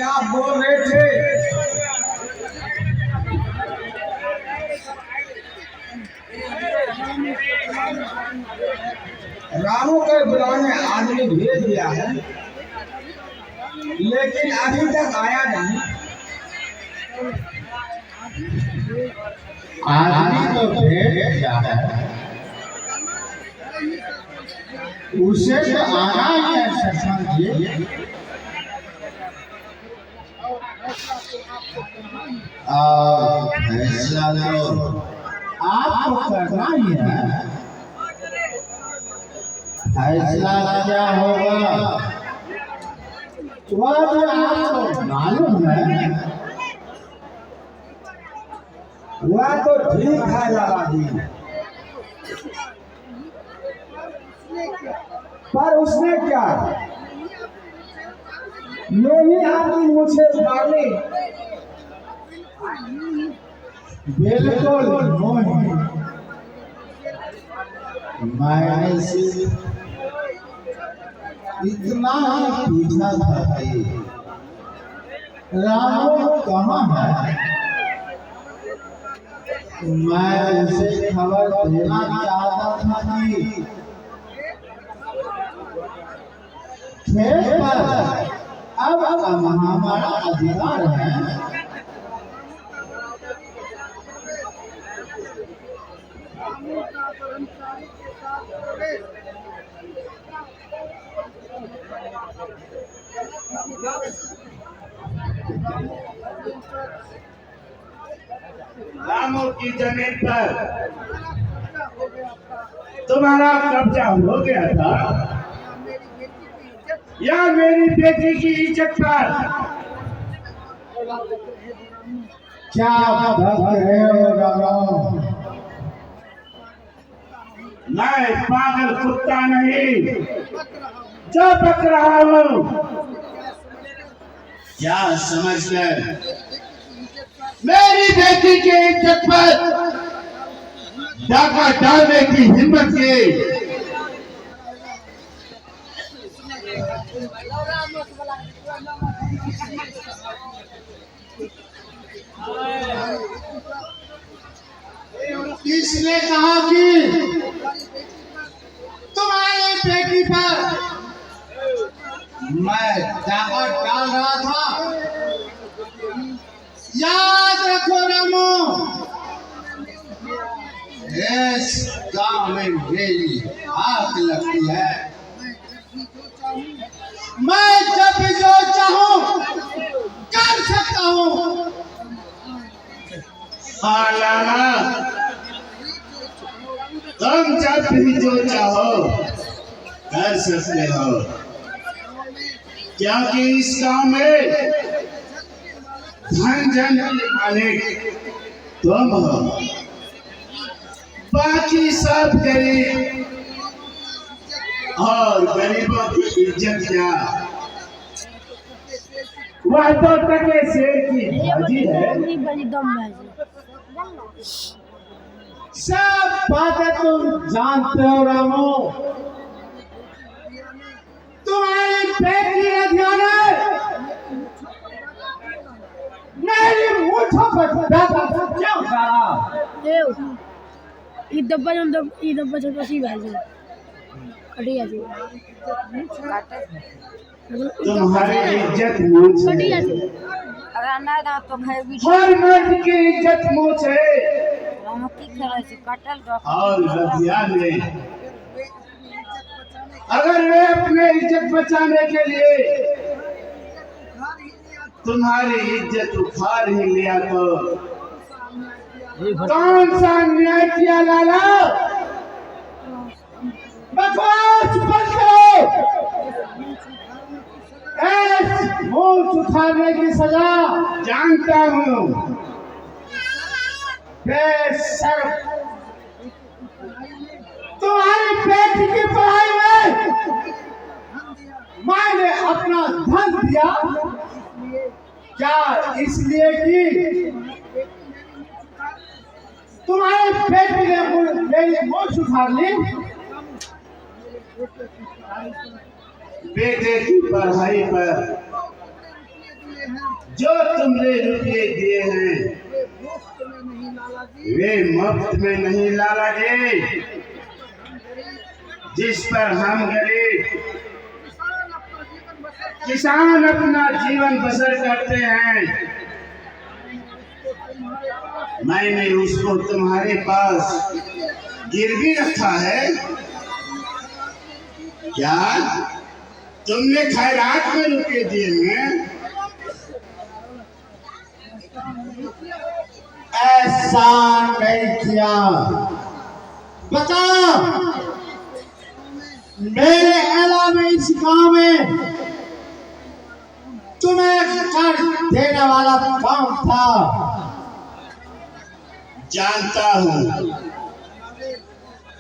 आप बोल रहे थे रामू के बुलाने आदमी भेज दिया है, लेकिन अभी तक आया नहीं। आदमी तो भेज दिया है, उसे तो आना ही है शशांक जी। फैसला तो आपको करना ही है। फैसला क्या होगा वह तो आपको मालूम है। वह तो ठीक है लाला जी, पर उसने क्या यही आदमी मुझे मारने बिल्कुल नहीं, मैंने सिर्फ इतना ही पूछा था कि रामू कहाँ है। मैं उसे खबर देना चाहता था कि खेत पर अब हमारा अधिकार है। रामू की जमीन पर तुम्हारा कब्जा हो गया था या मेरी बेटी की इज्जत पर? क्या बक रहे हो राम? मैं पागल कुत्ता नहीं जो बक रहा हूँ। क्या समझकर मेरी बेटी की इज्जत पर डाका डालने की हिम्मत की? किसने कहा कि तुम्हारी बेटी पर मैं डाका डाल रहा था? याद रखो रामू, इस गांव में मेरी आग लगती है। मैं जब भी जो चाहूं कर सकता हूं। हाँ लाला, तुम जब भी जो चाहो कर सकते हो, क्योंकि इस गांव में धन जन मालिक तुम हो, बाकी सब गरीब, और गरीबों की इज्जत क्या? वह तो टके शेर की भाजी है। सब बातें तुम जानते हो रामू। तुम्हारी बेटी ने ध्यान मेरी मूंछों पर डाका क्यों डाला? ये डब्बा छोटा सी भाई कटिया थी। तुम्हारी इज्जत मूछ है। कटिया थी। अगर ना दा तो खाएगी। हर मर्द की इज्जत मूछ है। हम की करे से कटल दो। और रबिया ने अगर वे अपने इज्जत बचाने के लिए तुम्हारी इज्जत उखाड़ ही लिया तो कौन सा न्याय किया लाला? बकवास बंद करो। मूंछ उखाड़ने की सजा जानता हूँ। बेशर्म, तुम्हारी बेटी की पढ़ाई में मैंने क्या इसलिए कि तुम्हारे बेटे ने मेरी मोच उखाड़ ली? बेटे की पढ़ाई पर जो तुमने रुपये दिए हैं वे मुफ्त में नहीं लाला जी, जिस पर हम गरीब किसान अपना जीवन बसर करते हैं, मैंने उसको तुम्हारे पास गिरवी रखा है। क्या तुमने खैरात में रुपये दिए हैं? ऐसा नहीं किया। बता, मेरे अलावा इस गांव में तुम्हें कर देने वाला कौन था? जानता हूं,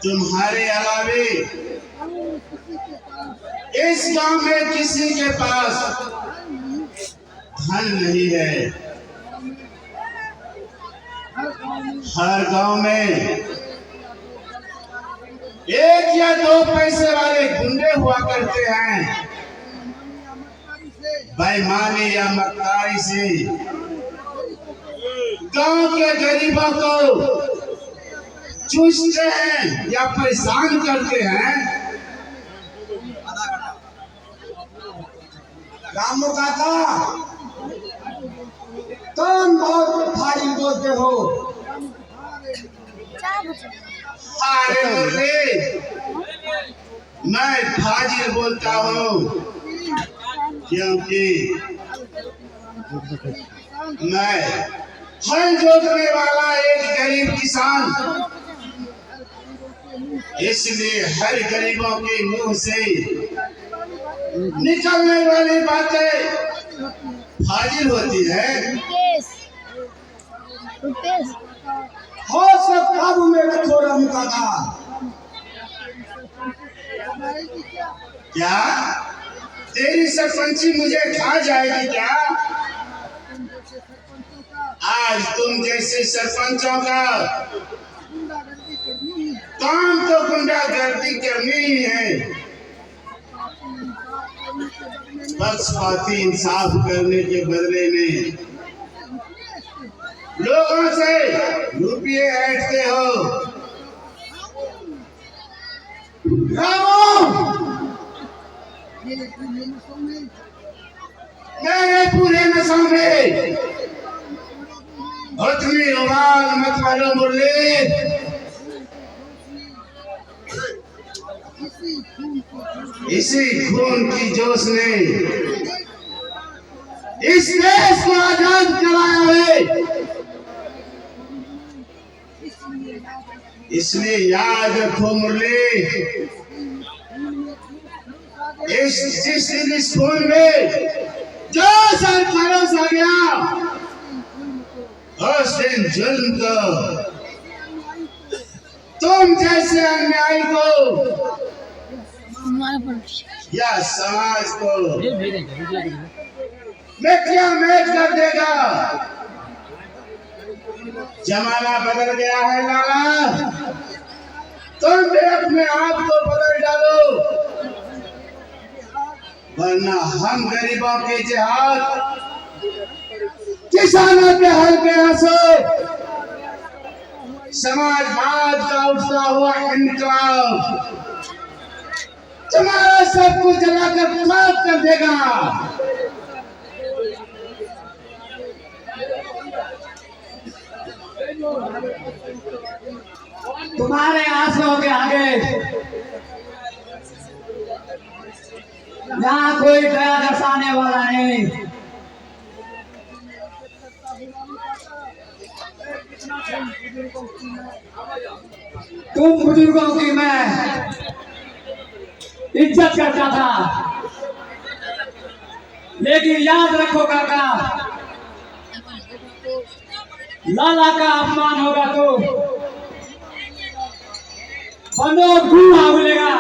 तुम्हारे अलावे इस गांव में किसी के पास धन नहीं है। हर गांव में एक या दो पैसे वाले गुंडे हुआ करते हैं, बेईमानी या मक्कारी से गांव के गरीबों को चूसते हैं या परेशान करते हैं। रामू काका, तुम बहुत भारी बोलते हो। अरे मुरली, मैं फाजिल बोलता हूँ क्योंकि मैं हल जोतने वाला एक गरीब किसान, इसलिए हर गरीबों के मुंह से निकलने वाली बातें फाजिल होती है। हो सब काबू में रखो रामू काका। क्या तेरी सरपंची मुझे खा जाएगी क्या? आज तुम जैसे सरपंचों का काम तो गुंडागर्दी करनी ही है। पक्षपाती इंसाफ करने के बदले में लोगों से रुपये ऐंठते हो। रामू, मेरे पूरे नशा में उतनी उबाल मत मारो मुरली। इसी खून की जोश ने इस देश को आजाद कराया है, इसलिए याद रखो मुरली, इस खून में जो सर परोसा गया उस दिन जुल्म को, तुम जैसे अन्यायी को या समाज को मिट्टियां मेट कर देगा। जमाना बदल गया है लाला, तुम भी अपने आप को बदल डालो, वरना हम गरीबों के जिहाद, किसानों के हल पे आंसू, समाजवाद का उठता हुआ इनकलाब तुम्हारा सब कुछ जलाकर खाक कर देगा। तुम्हारे आंसुओं के आगे यहाँ कोई दया दर्शाने वाला नहीं। तुम बुजुर्गों की मैं इज्जत करता था, लेकिन याद रखो काका, लाला का अपमान होगा तो बंदूक धुआं उड़ेगा।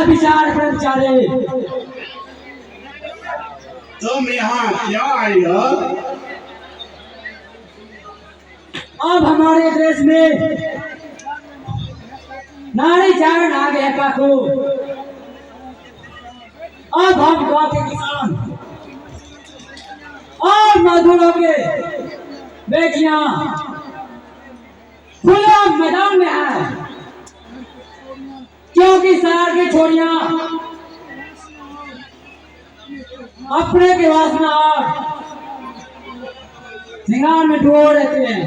विचार कर्मचारी, तुम यहाँ क्यों आई हो? अब हमारे देश में नारी जागरण आ गया काकू। अब हम गांव के किसान और मजदूरों के बेटियां खुले मैदान में है, क्योंकि शहर की छोरियां अपने के वासना और श्रृंगार में डूबे रहते हैं।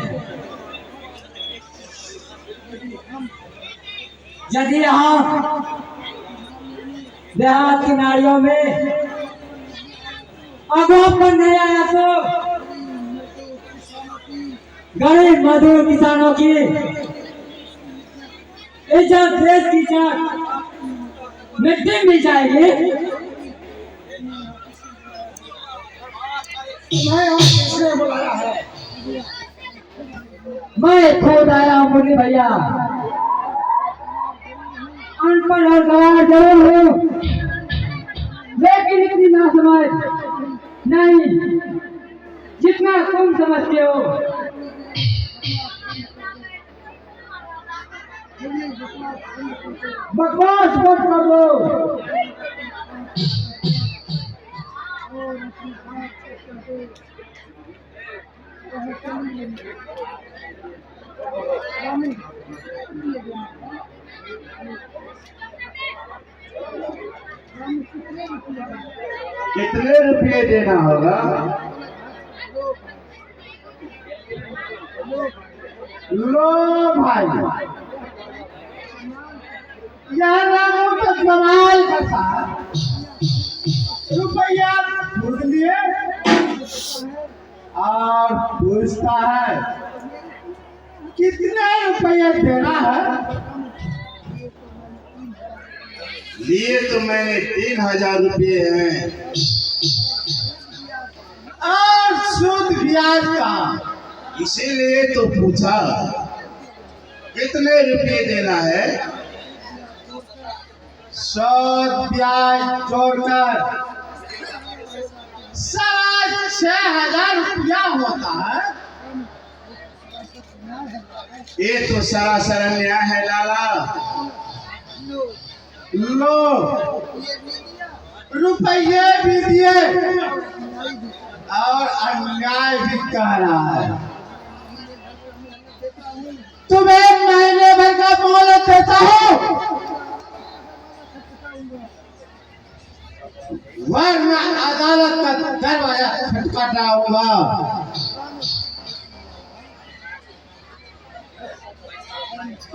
यदि यहाँ देहात की नारियों में अगोपन नहीं आया तो गरीब मजदूर किसानों की इज्जत, देश की इज्जत मिट्टी मिल जाएगी। मैं खुद आया हूँ मुरली भैया, अनपढ़ और गवार जरूर हूँ, लेकिन इतनी ना समझ नहीं जितना तुम समझते हो। बकवास मत कर लो। कितने रुपये देना होगा? लो भाई, यहाँ तो कमाल का था, रुपया पूछ लिए और पूछता है कितने रुपये देना है। लिए तो मैंने 3000 रुपये हैं और सूद ब्याज का, इसीलिए तो पूछा कितने रुपये देना है। सूद ब्याज जोड़कर 6,500 रुपया होता है। ये तो सरासर अन्याय है लाला। लो रुपये भी दिए और अन्याय भी कह रहा है। तुम्हें महीने भर का मोहलत देता हूँ, वरना अदालत का दरवाजा खटखटाऊंगा।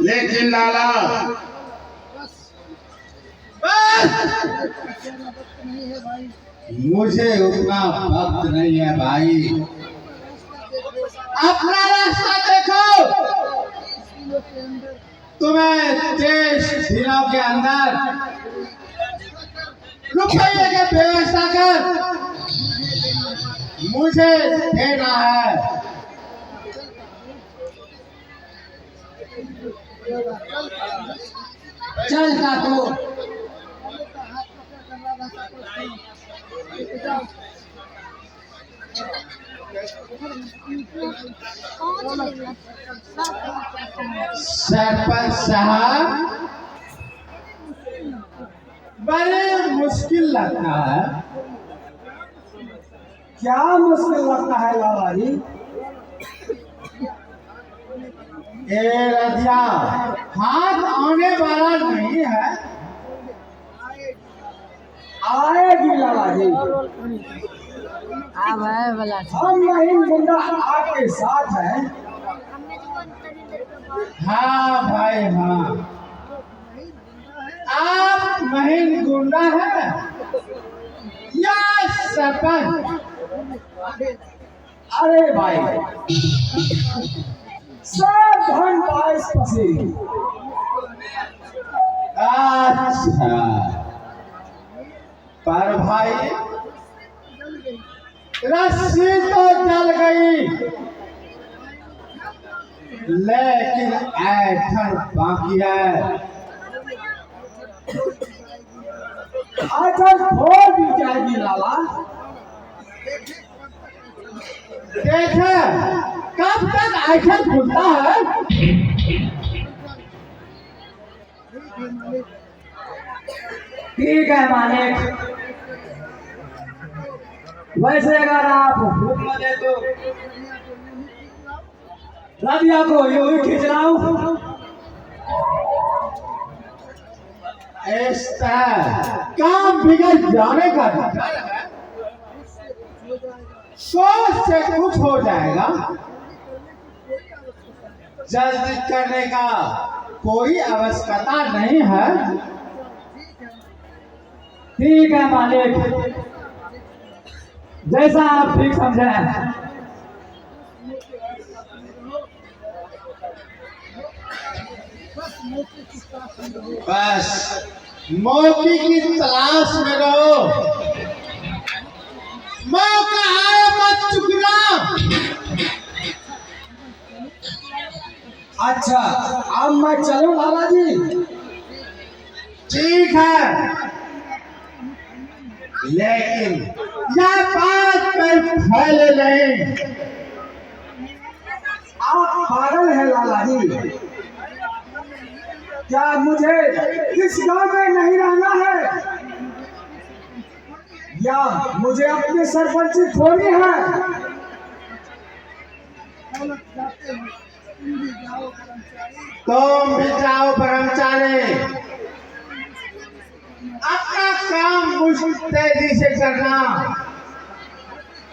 लेकिन लाला, मुझे उतना वक्त नहीं है भाई, अपना रास्ता देखो। तुम्हें 23 दिनों के अंदर रुपये की व्यवस्था कर मुझे देना है। चल काकू, सरपंच साहब, बड़े मुश्किल लगता है। क्या मुश्किल लगता है लाला जी? ए रजिया हाथ आने वाला नहीं है, आएगी लाला जी। अब है वाला हम महीन गुंडा आपके साथ हैं। हाँ भाई हाँ, आप महीन गुंडा हैं या सरपंच? अरे भाई, सब धन पास पसी। अच्छा, पर भाई रस्सी तो जल गई, लेकिन ऐठन बाकी है। आजकल खोल दी जाएगी लाला। देखे कब तक ऐसा खुलता है? ठीक है मालिक, वैसे अगर आप हुक्म दे तो रबिया को यूं ही खींच रहा हूं। इस तरह काम बिगड़ जाने का डर है। सोच से कुछ हो जाएगा, जल्दी करने का कोई आवश्यकता नहीं है। ठीक है मालिक, जैसा आप ठीक समझें। बस मौके की तलाश में रहो, मौका आए मत चुकना। अच्छा अब मैं चलूं लाला जी? ठीक है, लेकिन यह बात पर फैले नहीं। आप पागल है लाला जी? क्या मुझे इस गांव में नहीं रहना है, या मुझे अपनी सरपंची खोनी है? तुम भी जाओ कर्मचारी, अपना काम मुझ तेजी से करना।